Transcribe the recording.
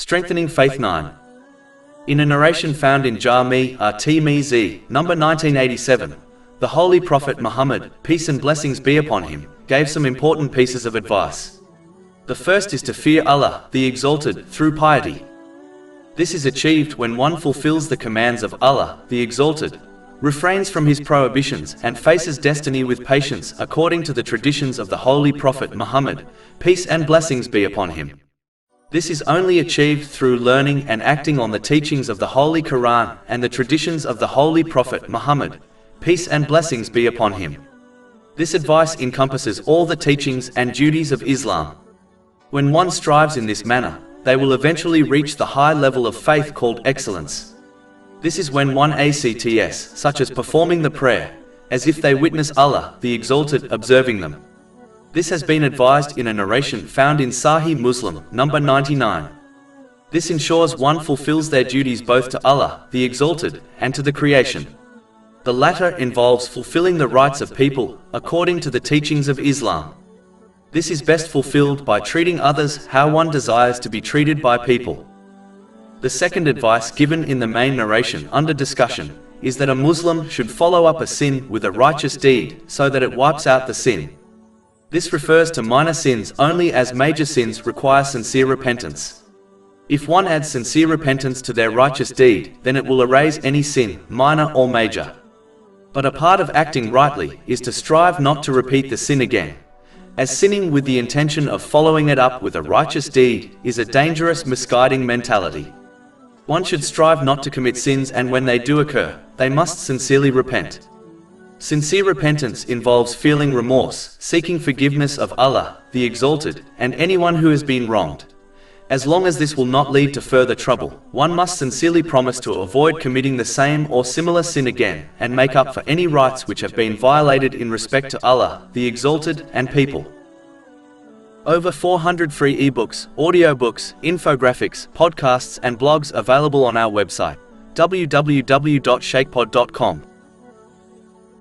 Strengthening Faith 9. In a narration found in Jami' at-Tirmidhi, number 1987, the Holy Prophet Muhammad, peace and blessings be upon him, gave some important pieces of advice. The first is to fear Allah, the Exalted, through piety. This is achieved when one fulfills the commands of Allah, the Exalted, refrains from his prohibitions, and faces destiny with patience according to the traditions of the Holy Prophet Muhammad, peace and blessings be upon him. This is only achieved through learning and acting on the teachings of the Holy Quran and the traditions of the Holy Prophet Muhammad, peace and blessings be upon him. This advice encompasses all the teachings and duties of Islam. When one strives in this manner, they will eventually reach the high level of faith called excellence. This is when one acts, such as performing the prayer, as if they witness Allah, the Exalted, observing them. This has been advised in a narration found in Sahih Muslim, number 99. This ensures one fulfills their duties both to Allah, the Exalted, and to the creation. The latter involves fulfilling the rights of people, according to the teachings of Islam. This is best fulfilled by treating others how one desires to be treated by people. The second advice given in the main narration under discussion is that a Muslim should follow up a sin with a righteous deed so that it wipes out the sin. This refers to minor sins only, as major sins require sincere repentance. If one adds sincere repentance to their righteous deed, then it will erase any sin, minor or major. But a part of acting rightly is to strive not to repeat the sin again, as sinning with the intention of following it up with a righteous deed is a dangerous, misguiding mentality. One should strive not to commit sins, and when they do occur, they must sincerely repent. Sincere repentance involves feeling remorse, seeking forgiveness of Allah, the Exalted, and anyone who has been wronged. As long as this will not lead to further trouble, one must sincerely promise to avoid committing the same or similar sin again, and make up for any rights which have been violated in respect to Allah, the Exalted, and people. Over 400 free ebooks, audiobooks, infographics, podcasts and blogs available on our website, www.shakepod.com.